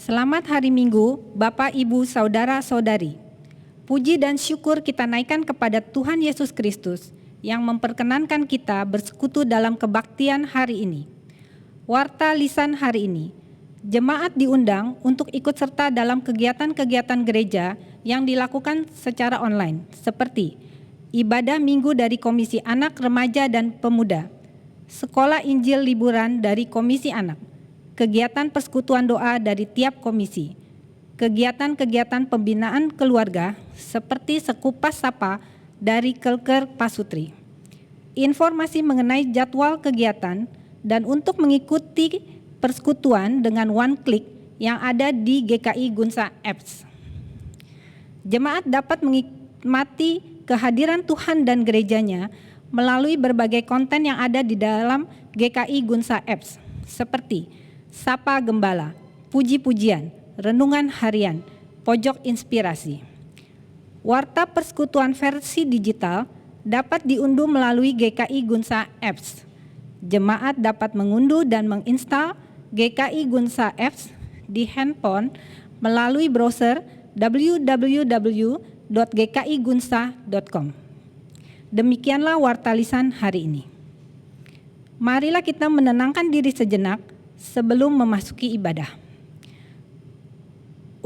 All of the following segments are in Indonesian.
Selamat hari Minggu, Bapak, Ibu, Saudara-saudari. Puji dan syukur kita naikkan kepada Tuhan Yesus Kristus yang memperkenankan kita bersekutu dalam kebaktian hari ini. Warta lisan hari ini. Jemaat diundang untuk ikut serta dalam kegiatan-kegiatan gereja yang dilakukan secara online, seperti ibadah minggu dari Komisi Anak, Remaja, dan Pemuda, Sekolah Injil Liburan dari Komisi Anak, kegiatan persekutuan doa dari tiap komisi, kegiatan-kegiatan pembinaan keluarga seperti Sekupas Sapa dari Kelker Pasutri. Informasi mengenai jadwal kegiatan dan untuk mengikuti persekutuan dengan one click yang ada di GKI Gunsa Apps. Jemaat dapat menikmati kehadiran Tuhan dan gerejanya melalui berbagai konten yang ada di dalam GKI Gunsa Apps, seperti Sapa Gembala, Puji-pujian, Renungan Harian, Pojok Inspirasi. Warta persekutuan versi digital dapat diunduh melalui GKI Gunsa Apps. Jemaat dapat mengunduh dan menginstal GKI Gunsa Apps di handphone melalui browser www.gkigunsa.com. Demikianlah warta lisan hari ini. Marilah kita menenangkan diri sejenak sebelum memasuki ibadah.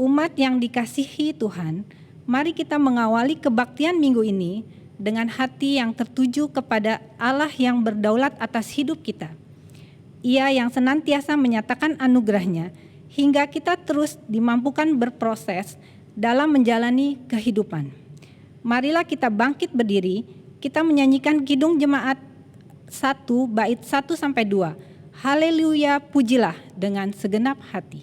Umat yang dikasihi Tuhan, mari kita mengawali kebaktian minggu ini dengan hati yang tertuju kepada Allah yang berdaulat atas hidup kita. Ia yang senantiasa menyatakan anugerahnya hingga kita terus dimampukan berproses dalam menjalani kehidupan. Marilah kita bangkit berdiri, kita menyanyikan Kidung Jemaat 1 bait 1-2. Haleluya, pujilah dengan segenap hati.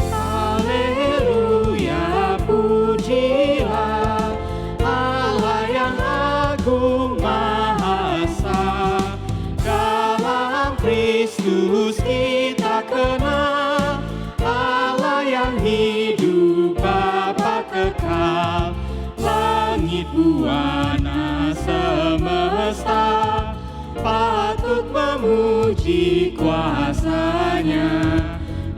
Haleluya, pujilah Allah yang agung maha esa. Dalam Kristus kita kenal hidup Bapa kekal, langit buana semesta patut memuji kuasa-Nya,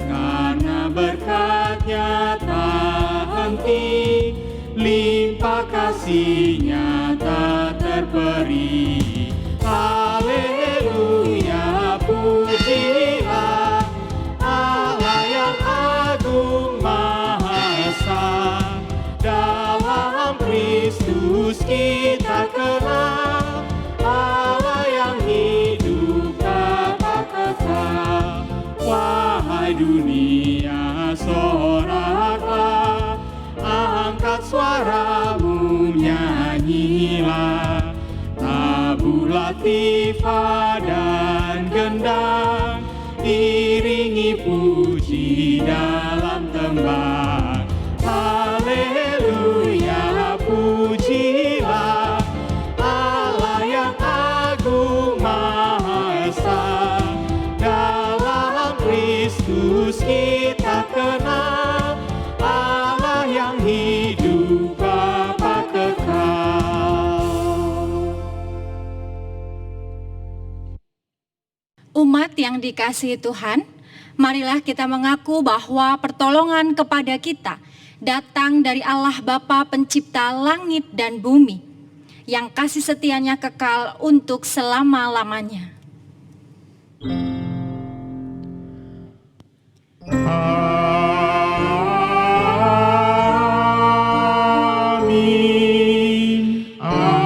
karena berkat-Nya tak henti, limpah kasih-Nya tak terperi. Haleluya, pujilah Allah yang agung maha esa. Dalam Kristus kita kenal Allah yang hidup Bapa kekal. Wahai dunia, soraklah, angkat suaramu, nyanyilah. Tabula tifa dan gendang, iringi puji dalam tembang. Haleluya, pujilah Allah yang agung maha esa. Dalam Kristus kita kenal Allah yang hidup Bapa kekal. Umat yang dikasihi Tuhan, marilah kita mengaku bahwa pertolongan kepada kita datang dari Allah Bapa Pencipta langit dan bumi, yang kasih setianya kekal untuk selama-lamanya. Amin. Amin.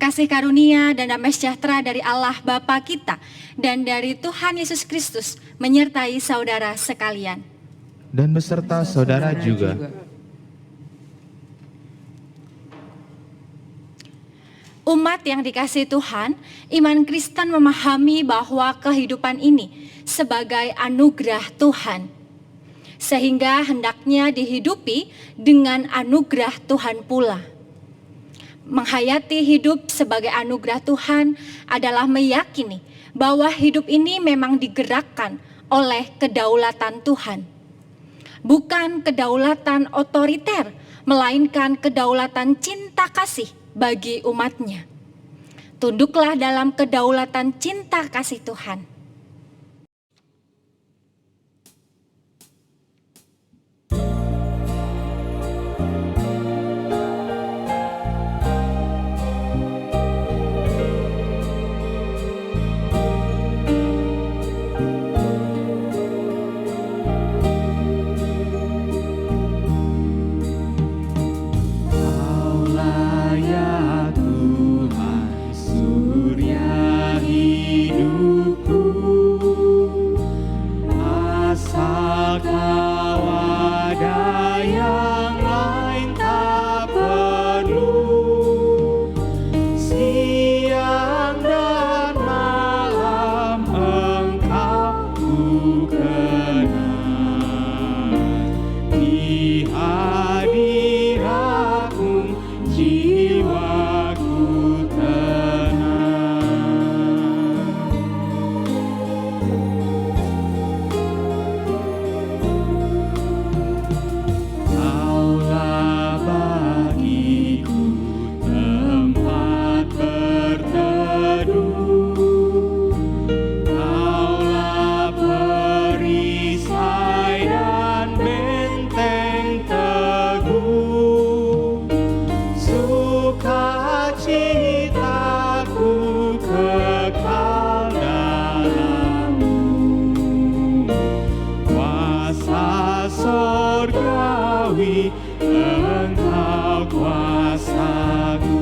Kasih karunia dan damai sejahtera dari Allah Bapa kita dan dari Tuhan Yesus Kristus menyertai saudara sekalian. Dan beserta saudara juga. Umat yang dikasihi Tuhan, iman Kristen memahami bahwa kehidupan ini sebagai anugerah Tuhan, sehingga hendaknya dihidupi dengan anugerah Tuhan pula. Menghayati hidup sebagai anugerah Tuhan adalah meyakini bahwa hidup ini memang digerakkan oleh kedaulatan Tuhan. Bukan kedaulatan otoriter, melainkan kedaulatan cinta kasih bagi umatnya. Tunduklah dalam kedaulatan cinta kasih Tuhan. Kaulah ya Tuhan, surya hidupku, asal Kau ada yang lain tak perlu. Siang dan malam Engkau ku kenal, di hadiratmu jiwaku tenang. Kaulah bagiku tempat berteduh, Kaulah perisai dan benteng teguh. Sukacitaku kekal dalam-Mu, kuasa sorgawi Engkau kuasaku.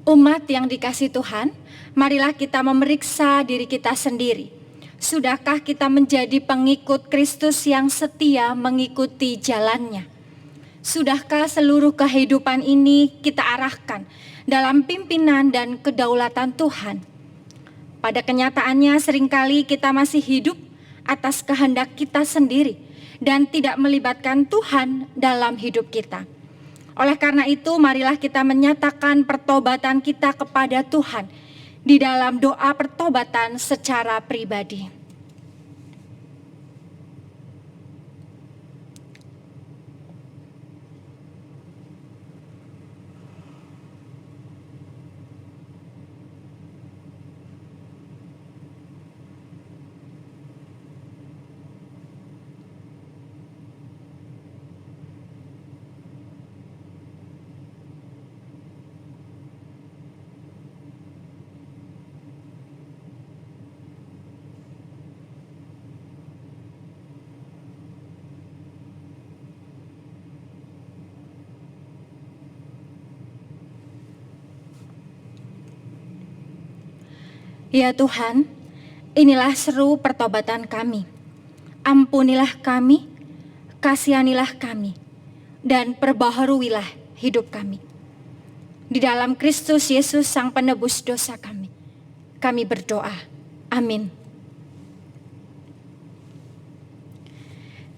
Umat yang dikasihi Tuhan, marilah kita memeriksa diri kita sendiri. Sudahkah kita menjadi pengikut Kristus yang setia mengikuti jalannya? Sudahkah seluruh kehidupan ini kita arahkan dalam pimpinan dan kedaulatan Tuhan? Pada kenyataannya seringkali kita masih hidup atas kehendak kita sendiri dan tidak melibatkan Tuhan dalam hidup kita. Oleh karena itu, marilah kita menyatakan pertobatan kita kepada Tuhan di dalam doa pertobatan secara pribadi. Ya Tuhan, inilah seru pertobatan kami. Ampunilah kami, kasihanilah kami, dan perbaharuilah hidup kami. Di dalam Kristus Yesus Sang Penebus dosa kami berdoa. Amin.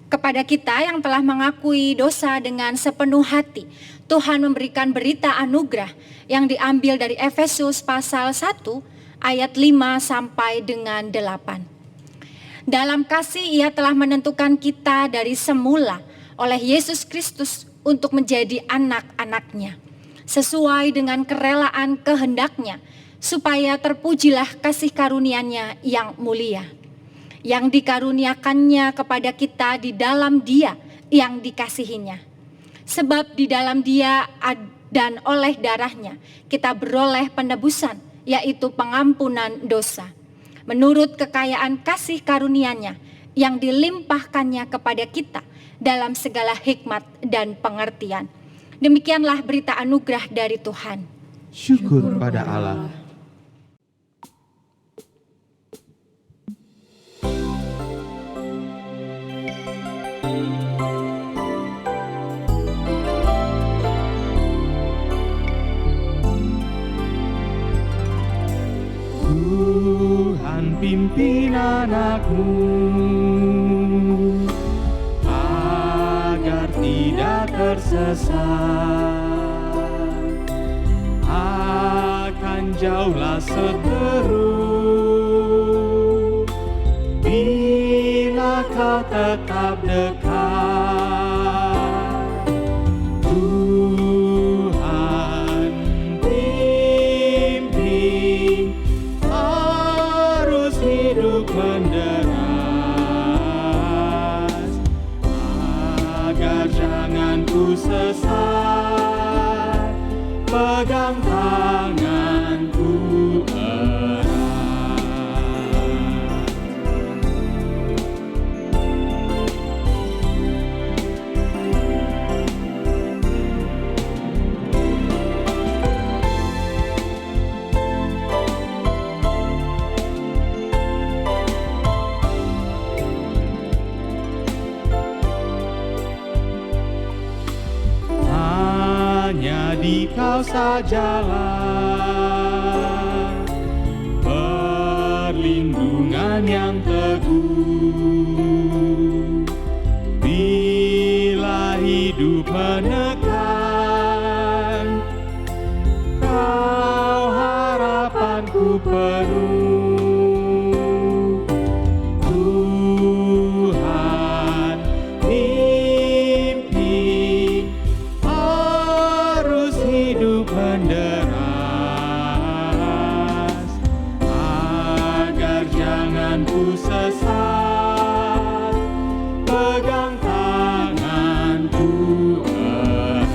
Kepada kita yang telah mengakui dosa dengan sepenuh hati, Tuhan memberikan berita anugerah yang diambil dari Efesus pasal 1 ayat 5 sampai dengan 8. Dalam kasih Ia telah menentukan kita dari semula oleh Yesus Kristus untuk menjadi anak-anak-Nya, sesuai dengan kerelaan kehendak-Nya, supaya terpujilah kasih karunia-Nya yang mulia, yang dikaruniakannya kepada kita di dalam Dia yang dikasihinya. Sebab di dalam Dia dan oleh darah-Nya kita beroleh penebusan, yaitu pengampunan dosa, menurut kekayaan kasih karunia-Nya yang dilimpahkannya kepada kita dalam segala hikmat dan pengertian. Demikianlah berita anugerah dari Tuhan. Syukur pada Allah. Tuhan pimpin anakmu agar tidak tersesat, akan jauhlah seteru bila kau tetap dekat. Tuhan pimpin arus hidup menderas, agar jangan ku sesat, pegang tanganku erat. Hanya di kau sajalah perlindungan yang teguh. Bila hidup menekan, kau harapanku penuh. Tuhan pimpin arus hidup menderas, agar jangan ku sesat, pegang tanganku erat.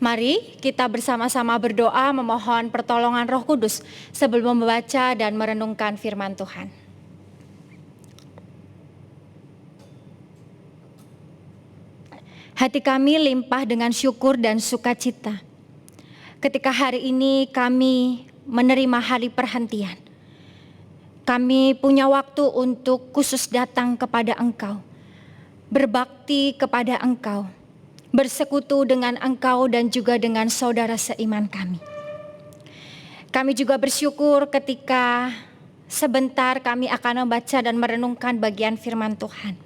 Mari kita bersama-sama berdoa memohon pertolongan Roh Kudus sebelum membaca dan merenungkan firman Tuhan. Hati kami limpah dengan syukur dan sukacita ketika hari ini kami menerima hari perhentian. Kami punya waktu untuk khusus datang kepada Engkau, berbakti kepada Engkau, bersekutu dengan Engkau dan juga dengan saudara seiman kami. Kami juga bersyukur ketika sebentar kami akan membaca dan merenungkan bagian firman Tuhan.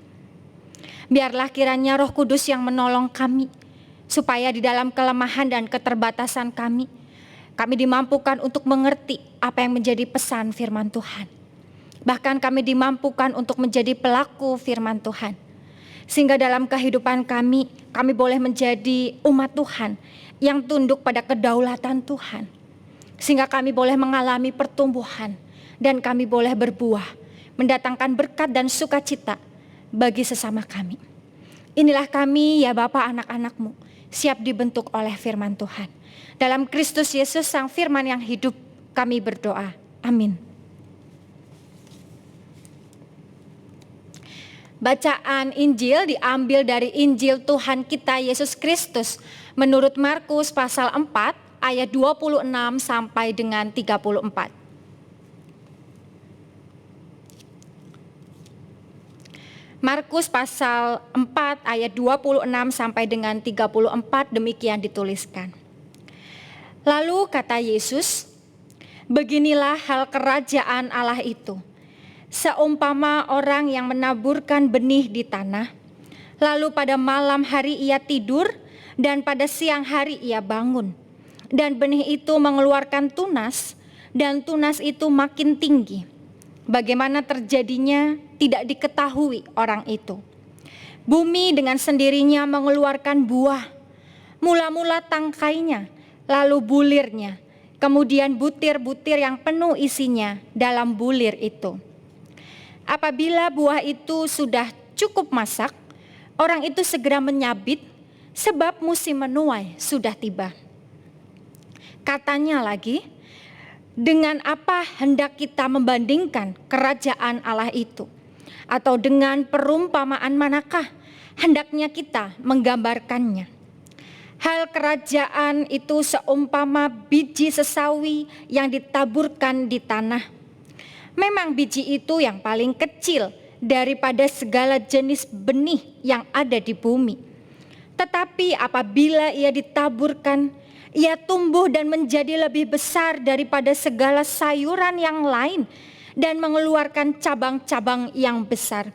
Biarlah kiranya Roh Kudus yang menolong kami, supaya di dalam kelemahan dan keterbatasan kami dimampukan untuk mengerti apa yang menjadi pesan firman Tuhan. Bahkan kami dimampukan untuk menjadi pelaku firman Tuhan. Sehingga dalam kehidupan kami boleh menjadi umat Tuhan yang tunduk pada kedaulatan Tuhan. Sehingga kami boleh mengalami pertumbuhan dan kami boleh berbuah, mendatangkan berkat dan sukacita bagi sesama kami. Inilah kami ya Bapa, anak-anak-Mu, siap dibentuk oleh firman Tuhan. Dalam Kristus Yesus Sang Firman yang hidup kami berdoa. Amin. Bacaan Injil diambil dari Injil Tuhan kita Yesus Kristus menurut Markus pasal 4 ayat 26 sampai dengan 34. Markus pasal 4 ayat 26 sampai dengan 34 demikian dituliskan. Lalu kata Yesus, beginilah hal kerajaan Allah itu. Seumpama orang yang menaburkan benih di tanah, lalu pada malam hari ia tidur dan pada siang hari ia bangun. Dan benih itu mengeluarkan tunas dan tunas itu makin tinggi. Bagaimana terjadinya tidak diketahui orang itu. Bumi dengan sendirinya mengeluarkan buah, mula-mula tangkainya, lalu bulirnya, kemudian butir-butir yang penuh isinya dalam bulir itu. Apabila buah itu sudah cukup masak, orang itu segera menyabit sebab musim menuai sudah tiba. Katanya lagi, dengan apa hendak kita membandingkan kerajaan Allah itu? Atau dengan perumpamaan manakah hendaknya kita menggambarkannya? Hal kerajaan itu seumpama biji sesawi yang ditaburkan di tanah. Memang biji itu yang paling kecil daripada segala jenis benih yang ada di bumi. Tetapi apabila ia ditaburkan, ia tumbuh dan menjadi lebih besar daripada segala sayuran yang lain dan mengeluarkan cabang-cabang yang besar,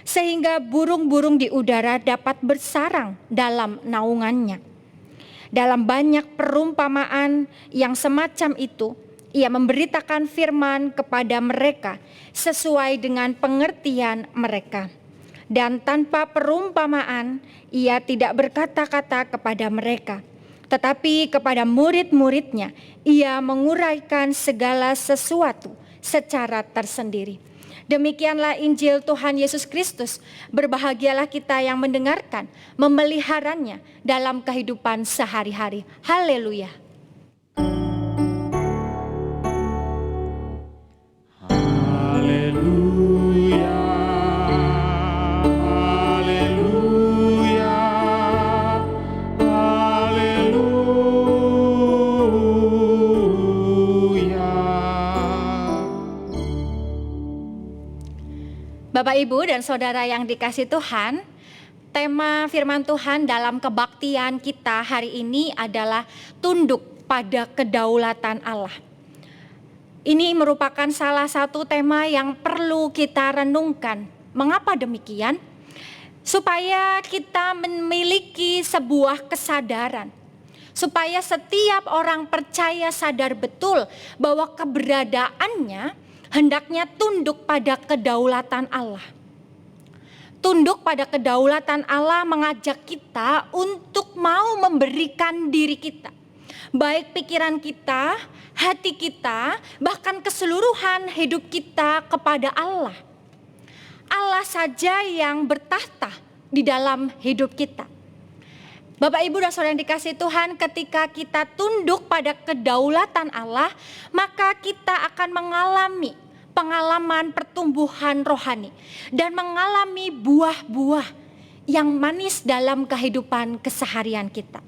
sehingga burung-burung di udara dapat bersarang dalam naungannya. Dalam banyak perumpamaan yang semacam itu, ia memberitakan firman kepada mereka sesuai dengan pengertian mereka. Dan tanpa perumpamaan, ia tidak berkata-kata kepada mereka. Tetapi kepada murid-muridnya, ia menguraikan segala sesuatu secara tersendiri. Demikianlah Injil Tuhan Yesus Kristus. Berbahagialah kita yang mendengarkan, memeliharanya dalam kehidupan sehari-hari. Haleluya. Haleluya, haleluya, haleluya. Bapak, Ibu, dan Saudara yang dikasihi Tuhan, tema firman Tuhan dalam kebaktian kita hari ini adalah tunduk pada kedaulatan Allah. Ini merupakan salah satu tema yang perlu kita renungkan. Mengapa demikian? Supaya kita memiliki sebuah kesadaran. Supaya setiap orang percaya sadar betul bahwa keberadaannya hendaknya tunduk pada kedaulatan Allah. Tunduk pada kedaulatan Allah mengajak kita untuk mau memberikan diri kita. Baik pikiran kita, hati kita, bahkan keseluruhan hidup kita kepada Allah. Allah saja yang bertahta di dalam hidup kita. Bapak, Ibu, dan Saudara yang dikasihi Tuhan, ketika kita tunduk pada kedaulatan Allah, maka kita akan mengalami pengalaman pertumbuhan rohani dan mengalami buah-buah yang manis dalam kehidupan keseharian kita.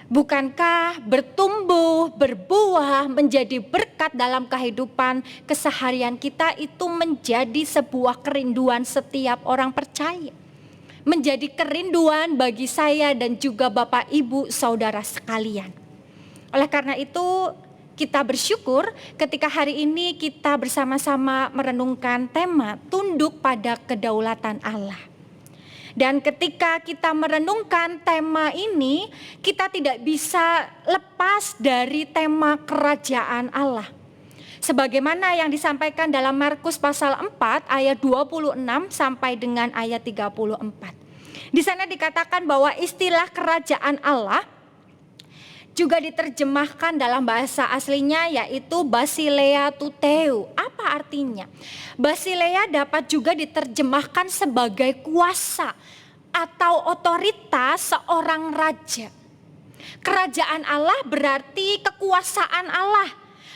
Bukankah bertumbuh, berbuah, menjadi berkat dalam kehidupan keseharian kita itu menjadi sebuah kerinduan setiap orang percaya? Menjadi kerinduan bagi saya dan juga Bapak, Ibu, Saudara sekalian. Oleh karena itu, kita bersyukur ketika hari ini kita bersama-sama merenungkan tema tunduk pada kedaulatan Allah. Dan ketika kita merenungkan tema ini, kita tidak bisa lepas dari tema kerajaan Allah. Sebagaimana yang disampaikan dalam Markus pasal 4 ayat 26 sampai dengan ayat 34. Di sana dikatakan bahwa istilah kerajaan Allah juga diterjemahkan dalam bahasa aslinya yaitu Basileia Tuteu. Apa artinya? Basileia dapat juga diterjemahkan sebagai kuasa atau otoritas seorang raja. Kerajaan Allah berarti kekuasaan Allah,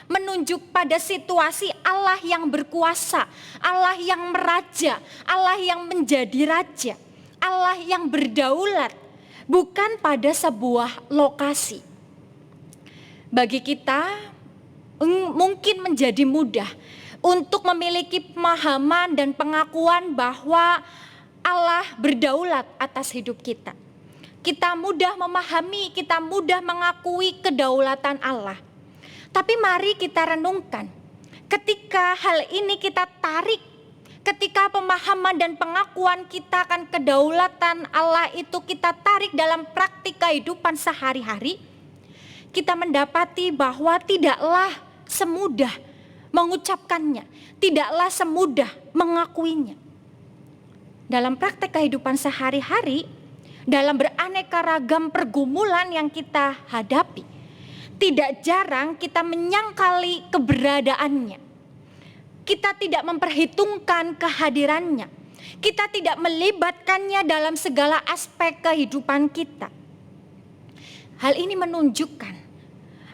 menunjuk pada situasi Allah yang berkuasa, Allah yang meraja, Allah yang menjadi raja, Allah yang berdaulat, bukan pada sebuah lokasi. Bagi kita mungkin menjadi mudah untuk memiliki pemahaman dan pengakuan bahwa Allah berdaulat atas hidup kita. Kita mudah memahami, kita mudah mengakui kedaulatan Allah. Tapi mari kita renungkan, ketika hal ini kita tarik, ketika pemahaman dan pengakuan kita akan kedaulatan Allah itu kita tarik dalam praktik kehidupan sehari-hari, kita mendapati bahwa tidaklah semudah mengucapkannya, tidaklah semudah mengakuinya. Dalam praktek kehidupan sehari-hari, dalam beraneka ragam pergumulan yang kita hadapi, tidak jarang kita menyangkali keberadaannya. Kita tidak memperhitungkan kehadirannya. Kita tidak melibatkannya dalam segala aspek kehidupan kita. Hal ini menunjukkan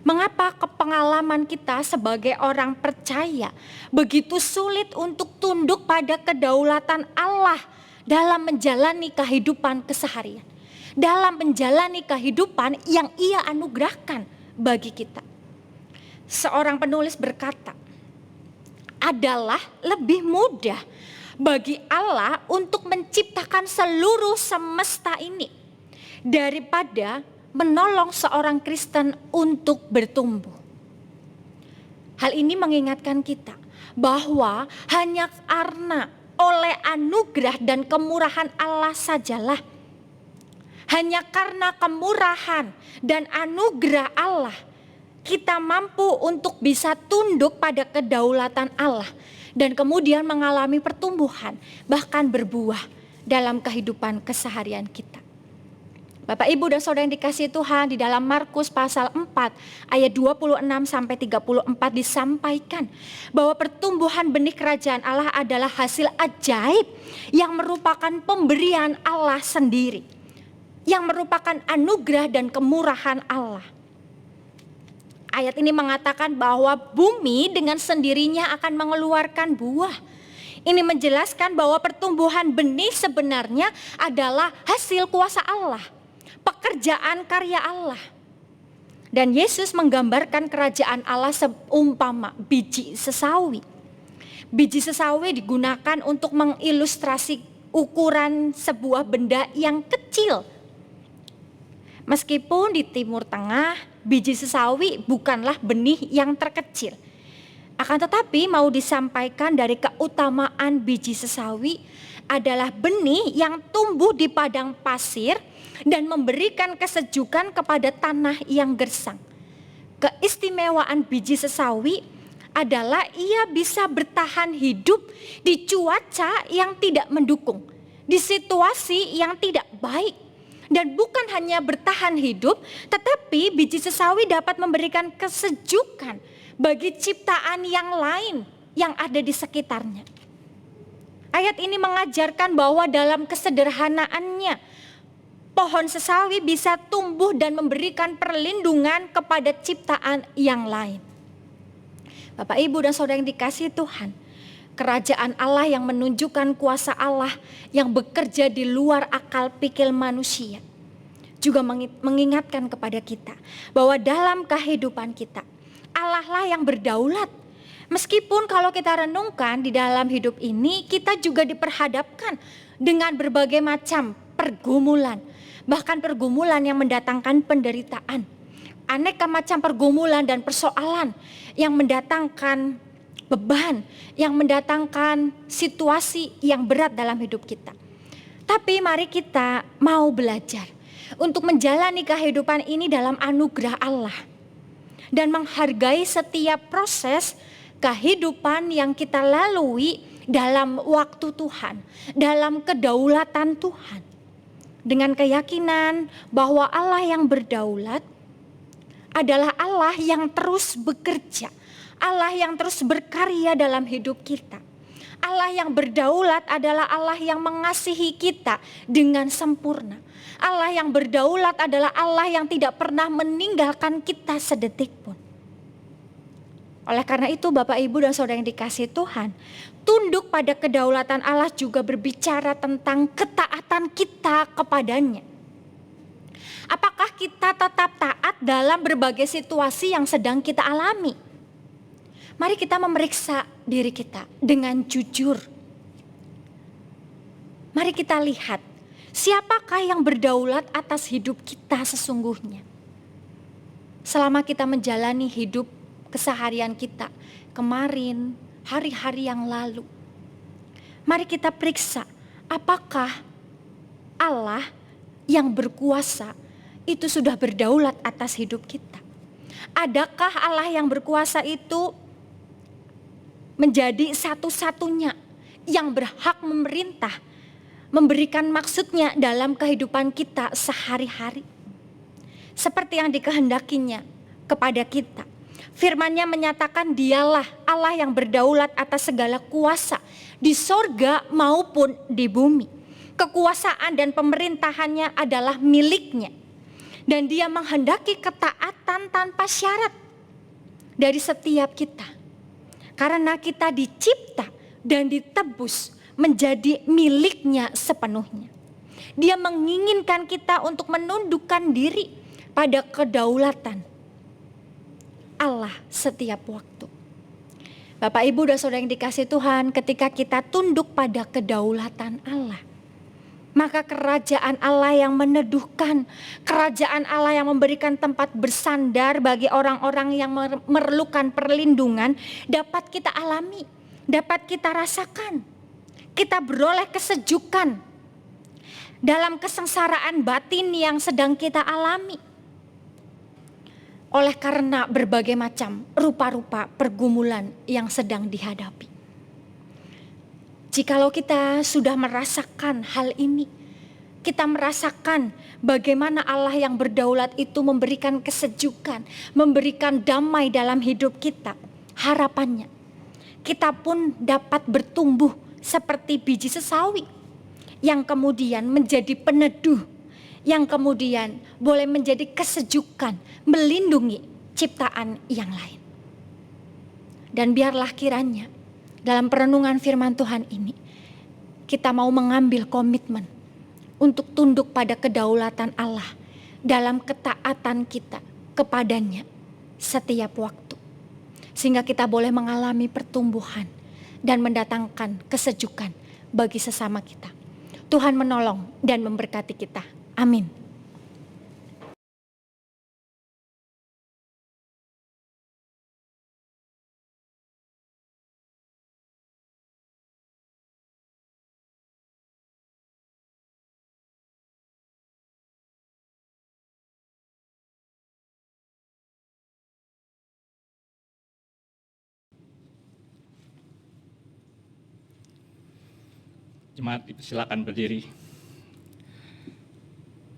mengapa pengalaman kita sebagai orang percaya begitu sulit untuk tunduk pada kedaulatan Allah dalam menjalani kehidupan keseharian, dalam menjalani kehidupan yang Ia anugerahkan bagi kita. Seorang penulis berkata, adalah lebih mudah bagi Allah untuk menciptakan seluruh semesta ini daripada menolong seorang Kristen untuk bertumbuh. Hal ini mengingatkan kita bahwa hanya karena oleh anugerah dan kemurahan Allah sajalah, hanya karena kemurahan dan anugerah Allah, kita mampu untuk bisa tunduk pada kedaulatan Allah dan kemudian mengalami pertumbuhan, bahkan berbuah dalam kehidupan keseharian kita. Bapak, Ibu, dan Saudara yang dikasihi Tuhan, di dalam Markus pasal 4 ayat 26 sampai 34 disampaikan bahwa pertumbuhan benih kerajaan Allah adalah hasil ajaib yang merupakan pemberian Allah sendiri, yang merupakan anugerah dan kemurahan Allah. Ayat ini mengatakan bahwa bumi dengan sendirinya akan mengeluarkan buah. Ini menjelaskan bahwa pertumbuhan benih sebenarnya adalah hasil kuasa Allah, pekerjaan karya Allah. Dan Yesus menggambarkan kerajaan Allah seumpama biji sesawi. Biji sesawi digunakan untuk mengilustrasi ukuran sebuah benda yang kecil. Meskipun di Timur Tengah, biji sesawi bukanlah benih yang terkecil. Akan tetapi mau disampaikan dari keutamaan biji sesawi adalah benih yang tumbuh di padang pasir dan memberikan kesejukan kepada tanah yang gersang. Keistimewaan biji sesawi adalah ia bisa bertahan hidup di cuaca yang tidak mendukung, di situasi yang tidak baik. Dan bukan hanya bertahan hidup, tetapi biji sesawi dapat memberikan kesejukan bagi ciptaan yang lain yang ada di sekitarnya. Ayat ini mengajarkan bahwa dalam kesederhanaannya, pohon sesawi bisa tumbuh dan memberikan perlindungan kepada ciptaan yang lain. Bapak, Ibu, dan Saudara yang dikasihi Tuhan, kerajaan Allah yang menunjukkan kuasa Allah yang bekerja di luar akal pikir manusia juga mengingatkan kepada kita bahwa dalam kehidupan kita Allah lah yang berdaulat. Meskipun kalau kita renungkan di dalam hidup ini kita juga diperhadapkan dengan berbagai macam pergumulan, bahkan pergumulan yang mendatangkan penderitaan, aneka macam pergumulan dan persoalan yang mendatangkan beban, yang mendatangkan situasi yang berat dalam hidup kita. Tapi mari kita mau belajar untuk menjalani kehidupan ini dalam anugerah Allah dan menghargai setiap proses kehidupan yang kita lalui dalam waktu Tuhan, dalam kedaulatan Tuhan. Dengan keyakinan bahwa Allah yang berdaulat adalah Allah yang terus bekerja, Allah yang terus berkarya dalam hidup kita. Allah yang berdaulat adalah Allah yang mengasihi kita dengan sempurna. Allah yang berdaulat adalah Allah yang tidak pernah meninggalkan kita sedetik pun. Oleh karena itu Bapak, Ibu, dan Saudara yang dikasihi Tuhan, tunduk pada kedaulatan Allah juga berbicara tentang ketaatan kita kepadanya. Apakah kita tetap taat dalam berbagai situasi yang sedang kita alami? Mari kita memeriksa diri kita dengan jujur. Mari kita lihat, siapakah yang berdaulat atas hidup kita sesungguhnya? Selama kita menjalani hidup keseharian kita kemarin, hari-hari yang lalu. Mari kita periksa, apakah Allah yang berkuasa itu sudah berdaulat atas hidup kita? Adakah Allah yang berkuasa itu menjadi satu-satunya yang berhak memerintah, memberikan maksudnya dalam kehidupan kita sehari-hari? Seperti yang dikehendakinya kepada kita. Firman-Nya menyatakan dialah Allah yang berdaulat atas segala kuasa di sorga maupun di bumi. Kekuasaan dan pemerintahannya adalah miliknya. Dan Dia menghendaki ketaatan tanpa syarat dari setiap kita. Karena kita dicipta dan ditebus menjadi miliknya sepenuhnya. Dia menginginkan kita untuk menundukkan diri pada kedaulatan Allah setiap waktu. Bapak, Ibu, dan Saudara yang dikasihi Tuhan, ketika kita tunduk pada kedaulatan Allah, maka kerajaan Allah yang meneduhkan, kerajaan Allah yang memberikan tempat bersandar bagi orang-orang yang memerlukan perlindungan dapat kita alami, dapat kita rasakan. Kita beroleh kesejukan dalam kesengsaraan batin yang sedang kita alami. Oleh karena berbagai macam rupa-rupa pergumulan yang sedang dihadapi. Jikalau kita sudah merasakan hal ini, kita merasakan bagaimana Allah yang berdaulat itu memberikan kesejukan, memberikan damai dalam hidup kita. Harapannya, kita pun dapat bertumbuh seperti biji sesawi yang kemudian menjadi peneduh, yang kemudian boleh menjadi kesejukan, melindungi ciptaan yang lain. Dan biarlah kiranya dalam perenungan firman Tuhan ini, kita mau mengambil komitmen untuk tunduk pada kedaulatan Allah dalam ketaatan kita kepadanya setiap waktu. Sehingga kita boleh mengalami pertumbuhan dan mendatangkan kesejukan bagi sesama kita. Tuhan menolong dan memberkati kita. Amin. Jemaat silakan berdiri.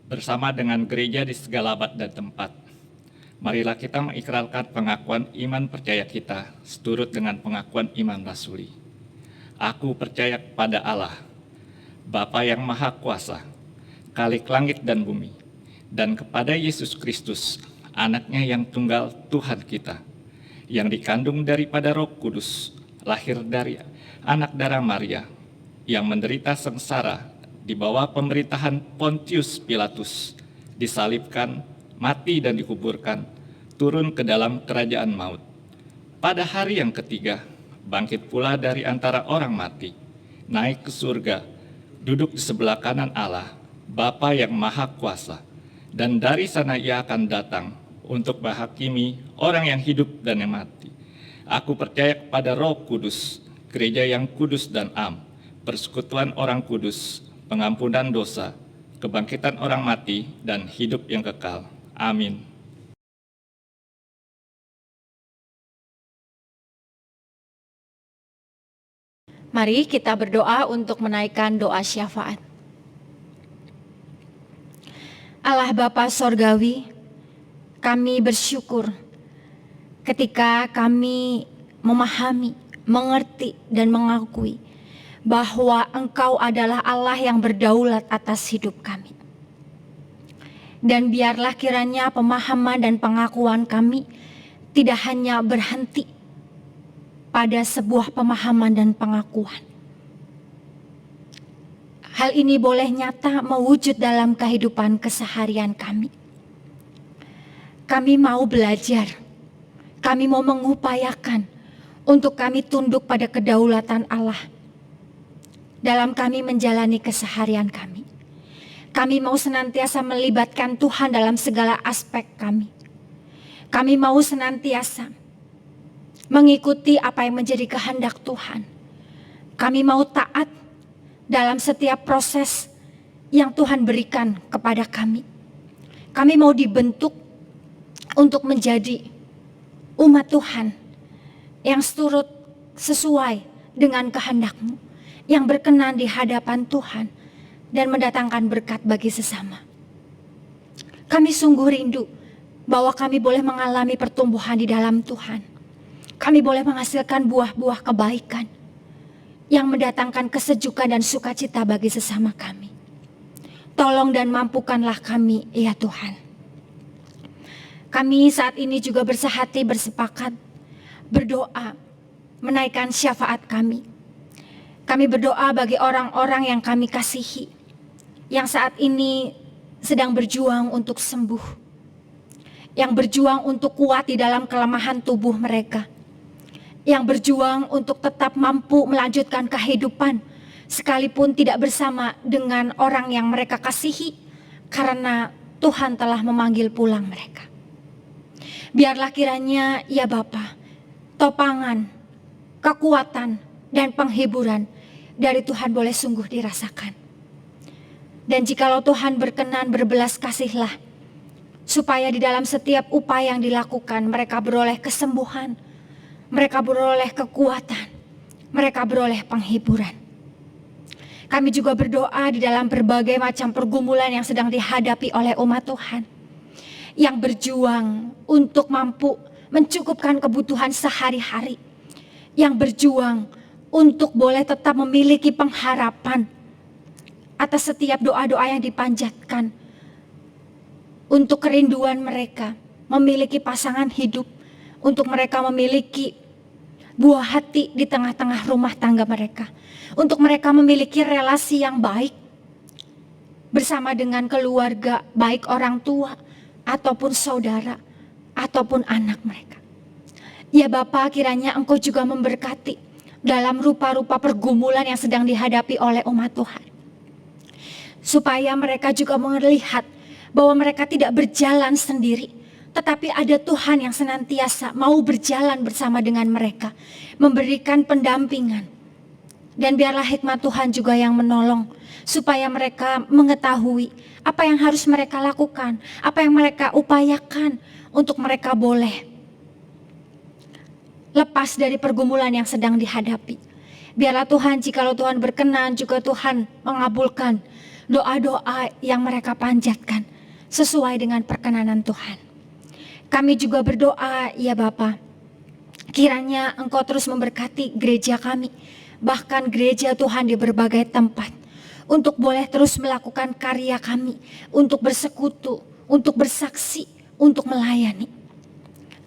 Bersama dengan gereja di segala abad dan tempat, marilah kita mengikrarkan pengakuan iman percaya kita seturut dengan pengakuan iman rasuli. Aku percaya kepada Allah, Bapa yang Maha Kuasa, Khalik langit dan bumi, dan kepada Yesus Kristus, Anaknya yang tunggal Tuhan kita, yang dikandung daripada Roh Kudus, lahir dari anak darah Maria, yang menderita sengsara di bawah pemerintahan Pontius Pilatus, disalibkan, mati dan dikuburkan, turun ke dalam kerajaan maut. Pada hari yang ketiga, bangkit pula dari antara orang mati, naik ke surga, duduk di sebelah kanan Allah, Bapa yang Maha Kuasa, dan dari sana ia akan datang untuk menghakimi orang yang hidup dan yang mati. Aku percaya kepada Roh Kudus, gereja yang kudus dan am, persekutuan orang kudus, pengampunan dosa, kebangkitan orang mati, dan hidup yang kekal. Amin. Mari kita berdoa untuk menaikkan doa syafaat. Allah Bapa Sorgawi, kami bersyukur ketika kami memahami, mengerti, dan mengakui bahwa Engkau adalah Allah yang berdaulat atas hidup kami. Dan biarlah kiranya pemahaman dan pengakuan kami tidak hanya berhenti pada sebuah pemahaman dan pengakuan. Hal ini boleh nyata mewujud dalam kehidupan keseharian kami. Kami mau belajar, kami mau mengupayakan untuk kami tunduk pada kedaulatan Allah dalam kami menjalani keseharian kami. Kami mau senantiasa melibatkan Tuhan dalam segala aspek kami. Kami mau senantiasa mengikuti apa yang menjadi kehendak Tuhan. Kami mau taat dalam setiap proses yang Tuhan berikan kepada kami. Kami mau dibentuk untuk menjadi umat Tuhan yang seturut sesuai dengan kehendak-Mu, yang berkenan di hadapan Tuhan dan mendatangkan berkat bagi sesama. Kami sungguh rindu bahwa kami boleh mengalami pertumbuhan di dalam Tuhan. Kami boleh menghasilkan buah-buah kebaikan yang mendatangkan kesejukan dan sukacita bagi sesama kami. Tolong dan mampukanlah kami, ya Tuhan. Kami saat ini juga bersehati bersepakat berdoa menaikkan syafaat kami. Kami berdoa bagi orang-orang yang kami kasihi, yang saat ini sedang berjuang untuk sembuh, yang berjuang untuk kuat di dalam kelemahan tubuh mereka, yang berjuang untuk tetap mampu melanjutkan kehidupan sekalipun tidak bersama dengan orang yang mereka kasihi, karena Tuhan telah memanggil pulang mereka. Biarlah kiranya ya Bapa, topangan, kekuatan, dan penghiburan dari Tuhan boleh sungguh dirasakan. Dan jikalau Tuhan berkenan, berbelas kasihlah, supaya di dalam setiap upaya yang dilakukan mereka beroleh kesembuhan, mereka beroleh kekuatan, mereka beroleh penghiburan. Kami juga berdoa di dalam berbagai macam pergumulan yang sedang dihadapi oleh umat Tuhan, yang berjuang untuk mampu mencukupkan kebutuhan sehari-hari, yang berjuang untuk boleh tetap memiliki pengharapan atas setiap doa-doa yang dipanjatkan, untuk kerinduan mereka memiliki pasangan hidup, untuk mereka memiliki buah hati di tengah-tengah rumah tangga mereka, untuk mereka memiliki relasi yang baik bersama dengan keluarga, baik orang tua ataupun saudara ataupun anak mereka. Ya Bapa, kiranya Engkau juga memberkati dalam rupa-rupa pergumulan yang sedang dihadapi oleh umat Tuhan, supaya mereka juga melihat bahwa mereka tidak berjalan sendiri, tetapi ada Tuhan yang senantiasa mau berjalan bersama dengan mereka, memberikan pendampingan. Dan biarlah hikmat Tuhan juga yang menolong, supaya mereka mengetahui apa yang harus mereka lakukan, apa yang mereka upayakan untuk mereka boleh lepas dari pergumulan yang sedang dihadapi. Biarlah Tuhan, jikalau Tuhan berkenan, juga Tuhan mengabulkan doa-doa yang mereka panjatkan sesuai dengan perkenanan Tuhan. Kami juga berdoa ya Bapa, kiranya Engkau terus memberkati gereja kami, bahkan gereja Tuhan di berbagai tempat, untuk boleh terus melakukan karya kami, untuk bersekutu, untuk bersaksi, untuk melayani.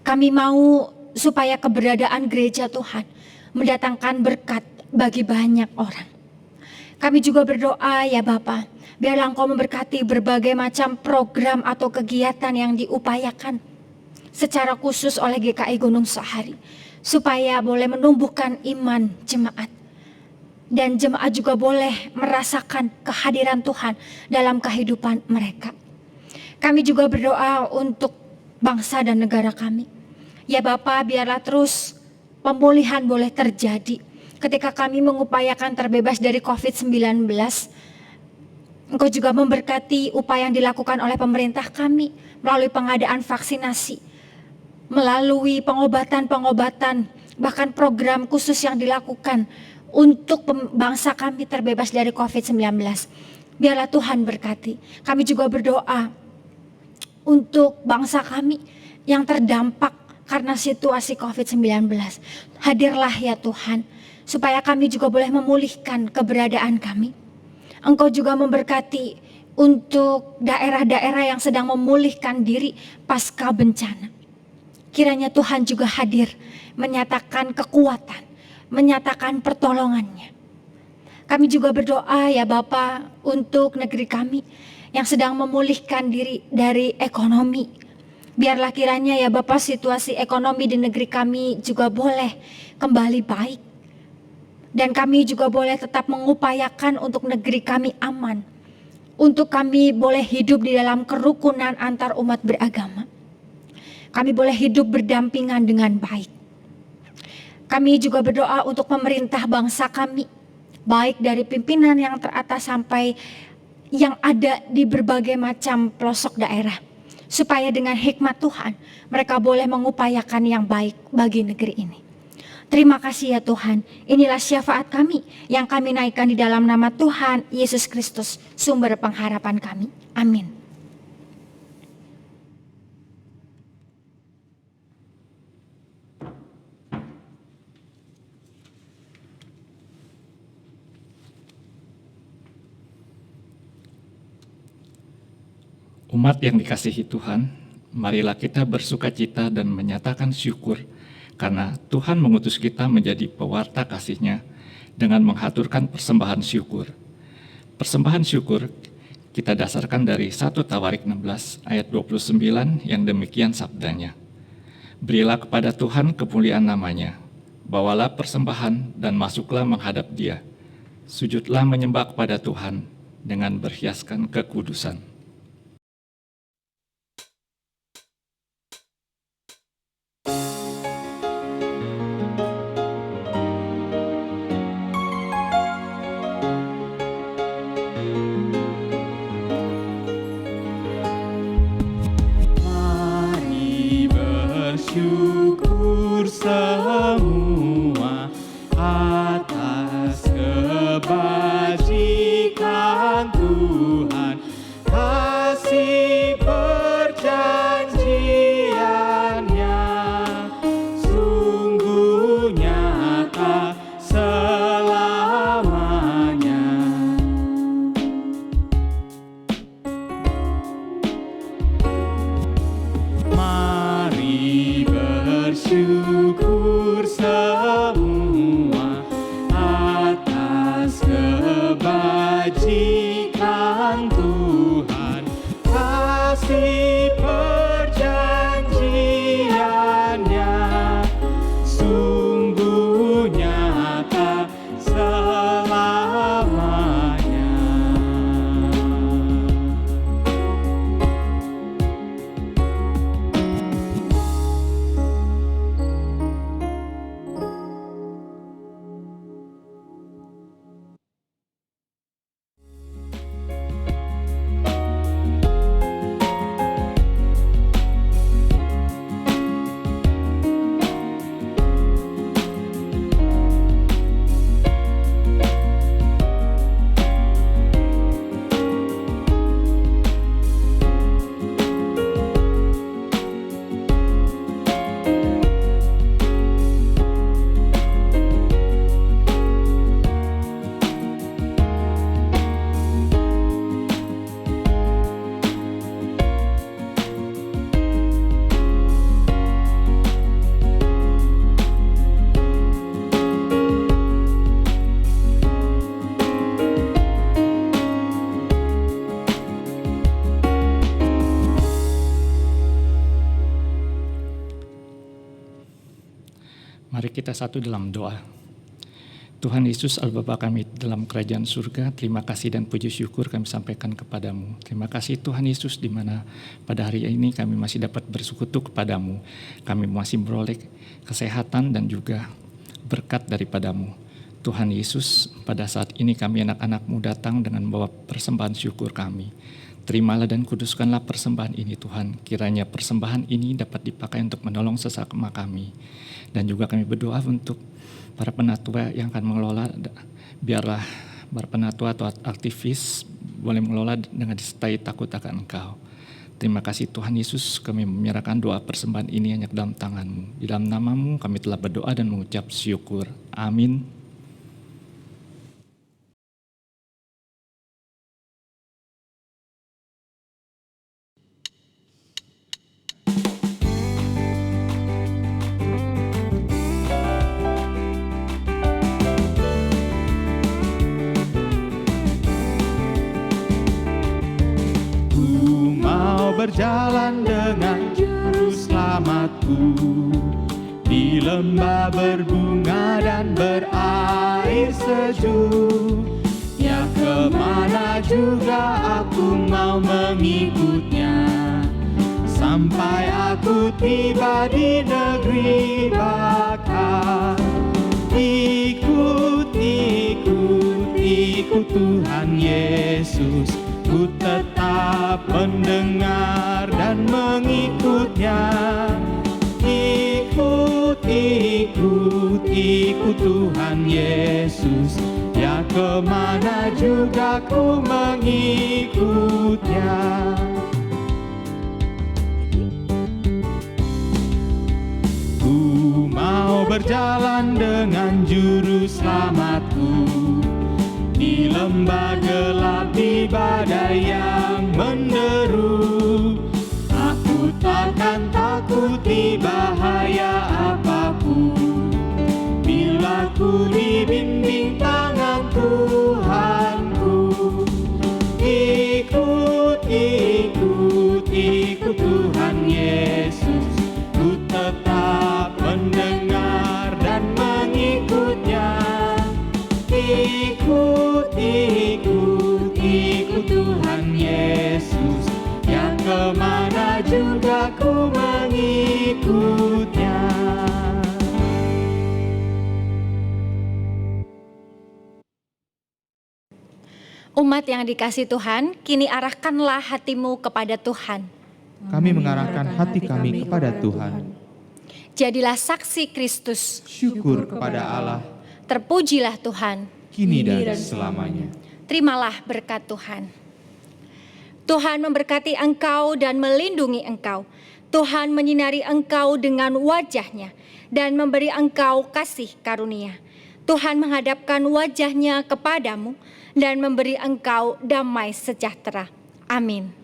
Kami mau supaya keberadaan gereja Tuhan mendatangkan berkat bagi banyak orang. Kami juga berdoa ya Bapa, biarlah Engkau memberkati berbagai macam program atau kegiatan yang diupayakan secara khusus oleh GKI Gunung Sahari, supaya boleh menumbuhkan iman jemaat, dan jemaat juga boleh merasakan kehadiran Tuhan dalam kehidupan mereka. Kami juga berdoa untuk bangsa dan negara kami. Ya Bapa, biarlah terus pemulihan boleh terjadi ketika kami mengupayakan terbebas dari COVID-19. Engkau juga memberkati upaya yang dilakukan oleh pemerintah kami melalui pengadaan vaksinasi, melalui pengobatan-pengobatan, bahkan program khusus yang dilakukan untuk bangsa kami terbebas dari COVID-19. Biarlah Tuhan berkati. Kami juga berdoa untuk bangsa kami yang terdampak karena situasi COVID-19. Hadirlah ya Tuhan, supaya kami juga boleh memulihkan keberadaan kami. Engkau juga memberkati untuk daerah-daerah yang sedang memulihkan diri pasca bencana. Kiranya Tuhan juga hadir, menyatakan kekuatan, menyatakan pertolongannya. Kami juga berdoa ya Bapa untuk negeri kami yang sedang memulihkan diri dari ekonomi. Biarlah kiranya ya Bapa, situasi ekonomi di negeri kami juga boleh kembali baik. Dan kami juga boleh tetap mengupayakan untuk negeri kami aman, untuk kami boleh hidup di dalam kerukunan antar umat beragama. Kami boleh hidup berdampingan dengan baik. Kami juga berdoa untuk pemerintah bangsa kami, baik dari pimpinan yang teratas sampai yang ada di berbagai macam pelosok daerah, supaya dengan hikmat Tuhan mereka boleh mengupayakan yang baik bagi negeri ini. Terima kasih ya Tuhan, inilah syafaat kami yang kami naikkan di dalam nama Tuhan Yesus Kristus, sumber pengharapan kami. Amin. Umat yang dikasihi Tuhan, marilah kita bersukacita dan menyatakan syukur karena Tuhan mengutus kita menjadi pewarta kasih-Nya dengan menghaturkan persembahan syukur. Persembahan syukur kita dasarkan dari 1 Tawarik 16 ayat 29 yang demikian sabdanya. Berilah kepada Tuhan kemuliaan namanya, bawalah persembahan dan masuklah menghadap Dia. Sujudlah menyembah kepada Tuhan dengan berhiaskan kekudusan. Mari bersyukur semua atas kebajikan Tuhan, kasih perjanjiannya sungguh nyata selamanya. Mari bersyukur semua atas kebajikan Tuhan, kasih perjanjiannya sungguh nyata selamanya. Mari kita satu dalam doa. Tuhan Yesus, Allah Bapa kami dalam kerajaan surga, terima kasih dan puji syukur kami sampaikan kepadamu. Terima kasih Tuhan Yesus, di mana pada hari ini kami masih dapat bersekutu kepadamu. Kami masih beroleh kesehatan dan juga berkat daripadamu. Tuhan Yesus, pada saat ini kami anak-anak-Mu datang dengan membawa persembahan syukur kami. Terimalah dan kuduskanlah persembahan ini Tuhan. Kiranya persembahan ini dapat dipakai untuk menolong sesama kami. Dan juga kami berdoa untuk para penatua yang akan mengelola. Biarlah para penatua atau aktivis boleh mengelola dengan disertai takut akan Engkau. Terima kasih Tuhan Yesus, kami menyerahkan doa persembahan ini hanya ke dalam tangan-Mu. Di dalam nama-Mu kami telah berdoa dan mengucap syukur. Amin. Berjalan dengan juru selamatku di lembah berbunga dan berair sejuk. Ya, kemana juga aku mau mengikutnya, sampai aku tiba di negeri bakar. Ikut, ikut, ikut Tuhan Yesus, ku tetap mendengar dan mengikutnya. Ikut, ikut, ikut Tuhan Yesus, ya kemana juga ku mengikutnya. Ku mau berjalan dengan juru selamatku di lembah gelap, di badai yang menderu. Aku takkan takuti bahaya apapun, bila ku dibimbing tangan Tuhanku. Ikut, ikut, ikut Tuhan Yesus, ku tetap mendengar dan mengikutnya. Ikut, juga ku mengikutnya. Umat yang dikasihi Tuhan, kini arahkanlah hatimu kepada Tuhan. Kami mengarahkan hati kami kepada Tuhan. Jadilah saksi Kristus. Syukur kepada Allah, Terpujilah Tuhan. kini dan selamanya. Terimalah berkat Tuhan. Tuhan memberkati engkau dan melindungi engkau. Tuhan menyinari engkau dengan wajah-Nya dan memberi engkau kasih karunia. Tuhan menghadapkan wajah-Nya kepadamu dan memberi engkau damai sejahtera. Amin.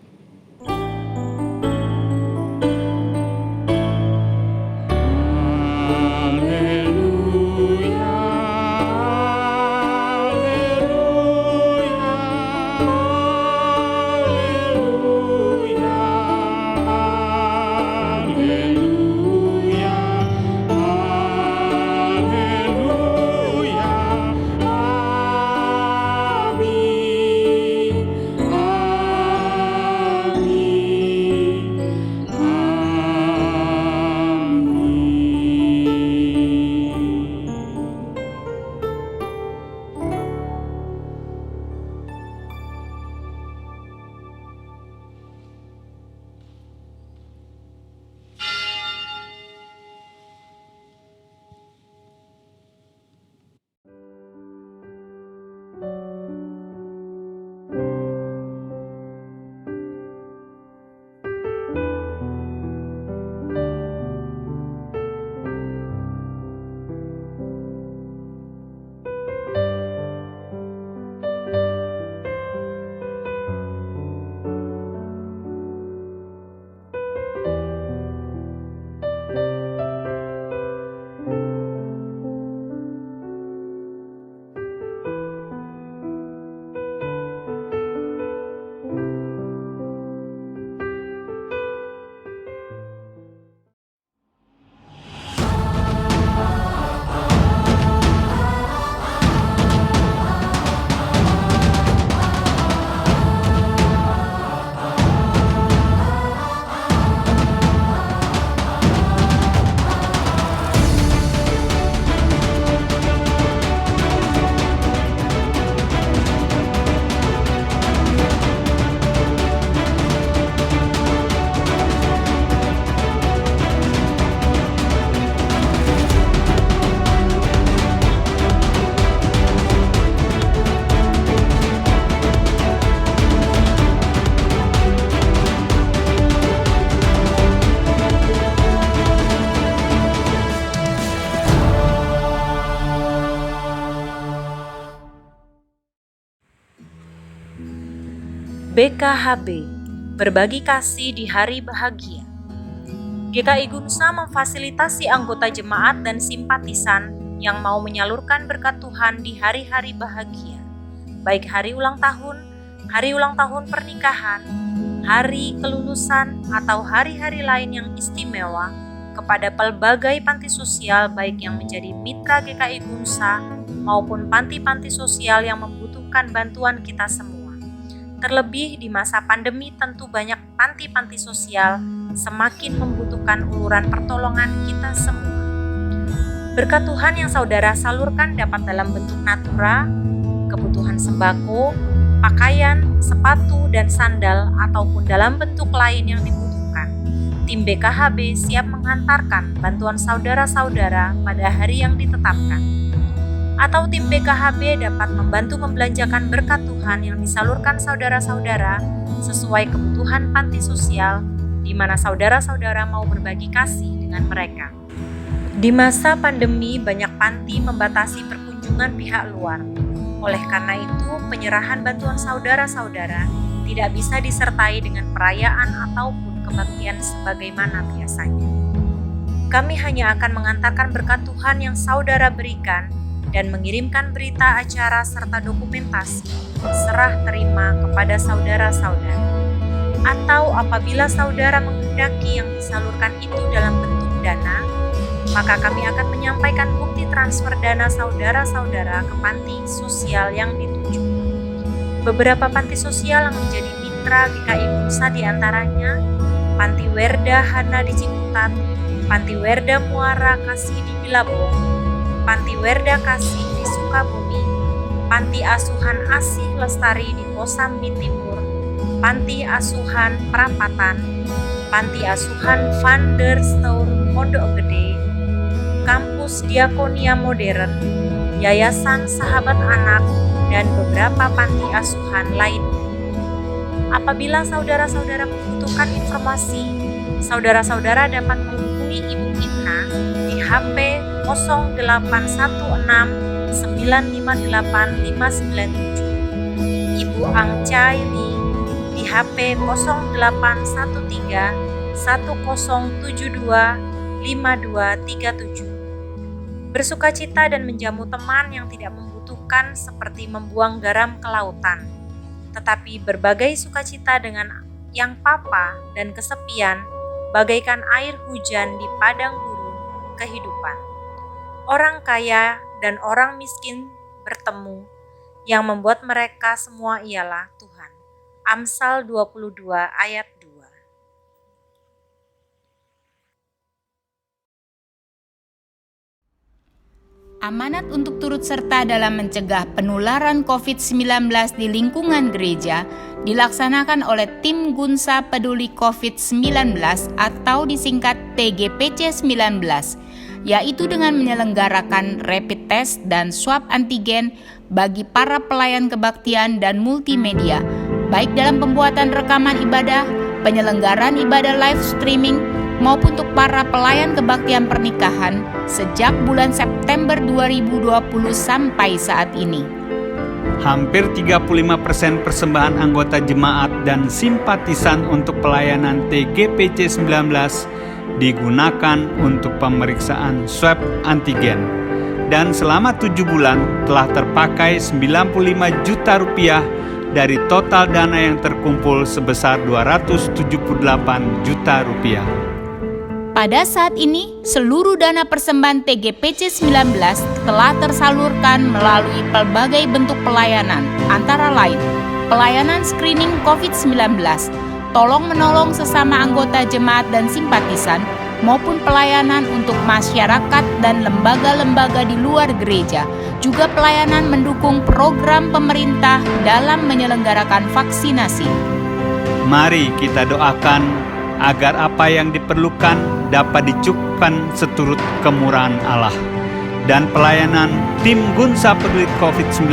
BKHB, berbagi kasih di hari bahagia. GKI Gunsa memfasilitasi anggota jemaat dan simpatisan yang mau menyalurkan berkat Tuhan di hari-hari bahagia, baik hari ulang tahun pernikahan, hari kelulusan, atau hari-hari lain yang istimewa kepada pelbagai panti sosial baik yang menjadi mitra GKI Gunsa maupun panti-panti sosial yang membutuhkan bantuan kita semua. Terlebih di masa pandemi tentu banyak panti-panti sosial semakin membutuhkan uluran pertolongan kita semua. Berkat Tuhan yang saudara salurkan dapat dalam bentuk natura, kebutuhan sembako, pakaian, sepatu, dan sandal, ataupun dalam bentuk lain yang dibutuhkan. Tim BKHB siap menghantarkan bantuan saudara-saudara pada hari yang ditetapkan. Atau tim BKHB dapat membantu membelanjakan berkat Tuhan yang disalurkan saudara-saudara sesuai kebutuhan panti sosial di mana saudara-saudara mau berbagi kasih dengan mereka. Di masa pandemi, banyak panti membatasi perkunjungan pihak luar. Oleh karena itu, penyerahan bantuan saudara-saudara tidak bisa disertai dengan perayaan ataupun kebaktian sebagaimana biasanya. Kami hanya akan mengantarkan berkat Tuhan yang saudara berikan dan mengirimkan berita acara serta dokumentasi serah terima kepada saudara-saudara. Atau apabila saudara menghendaki yang disalurkan itu dalam bentuk dana, maka kami akan menyampaikan bukti transfer dana saudara-saudara ke panti sosial yang dituju. Beberapa panti sosial yang menjadi mitra GKI Gunsa diantaranya Panti Werda Hana di Ciputat, Panti Werda Muara Kasih di Bilabong, Panti Werda Kasih di Sukabumi, Panti Asuhan Asih Lestari di Kosambi Timur, Panti Asuhan Perapatan, Panti Asuhan Van der Steur Pondok Gede, Kampus Diakonia Modern, Yayasan Sahabat Anak, dan beberapa panti asuhan lainnya. Apabila saudara-saudara membutuhkan informasi, saudara-saudara dapat menghubungi Ibu Inna di HP 0816 958 597, Ibu Ang Caili di HP 0813 1072 5237. Bersukacita dan menjamu teman yang tidak membutuhkan seperti membuang garam ke lautan, tetapi berbagai sukacita dengan yang papa dan kesepian bagaikan air hujan di padang gurun kehidupan. Orang kaya dan orang miskin bertemu, yang membuat mereka semua ialah Tuhan. Amsal 22 ayat 2. Amanat untuk turut serta dalam mencegah penularan COVID-19 di lingkungan gereja dilaksanakan oleh Tim Gunsa Peduli COVID-19 atau disingkat TGPC 19, yaitu dengan menyelenggarakan rapid test dan swab antigen bagi para pelayan kebaktian dan multimedia, baik dalam pembuatan rekaman ibadah, penyelenggaraan ibadah live streaming, maupun untuk para pelayan kebaktian pernikahan sejak bulan September 2020 sampai saat ini. Hampir 35% persembahan anggota jemaat dan simpatisan untuk pelayanan TGPC 19 digunakan untuk pemeriksaan swab antigen. Dan selama 7 bulan telah terpakai 95 juta rupiah dari total dana yang terkumpul sebesar 278 juta rupiah. Pada saat ini, seluruh dana persembahan TGPC 19 telah tersalurkan melalui berbagai bentuk pelayanan, antara lain pelayanan screening COVID-19, tolong-menolong sesama anggota jemaat dan simpatisan, maupun pelayanan untuk masyarakat dan lembaga-lembaga di luar gereja, juga pelayanan mendukung program pemerintah dalam menyelenggarakan vaksinasi. Mari kita doakan agar apa yang diperlukan dapat dicukupkan seturut kemurahan Allah. Dan pelayanan Tim Gunsa Peduli COVID-19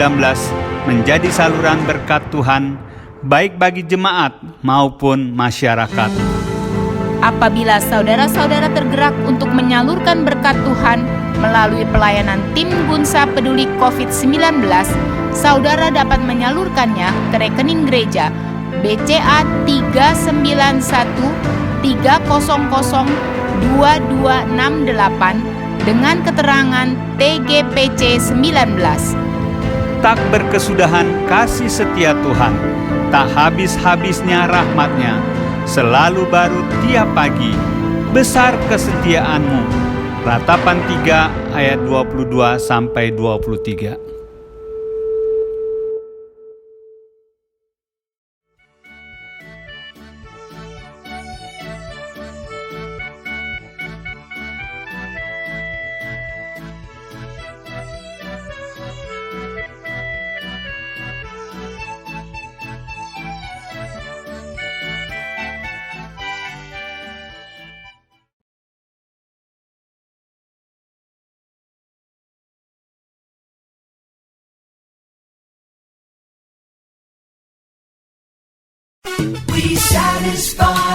menjadi saluran berkat Tuhan, baik bagi jemaat maupun masyarakat. Apabila saudara-saudara tergerak untuk menyalurkan berkat Tuhan melalui pelayanan Tim Gunsa Peduli COVID-19, saudara dapat menyalurkannya ke rekening gereja BCA 39130022268 dengan keterangan TGPC 19. Tak berkesudahan kasih setia Tuhan, tak habis-habisnya rahmat-Nya, selalu baru tiap pagi, besar kesetiaan-Mu. Ratapan 3 ayat 22-23. We satisfy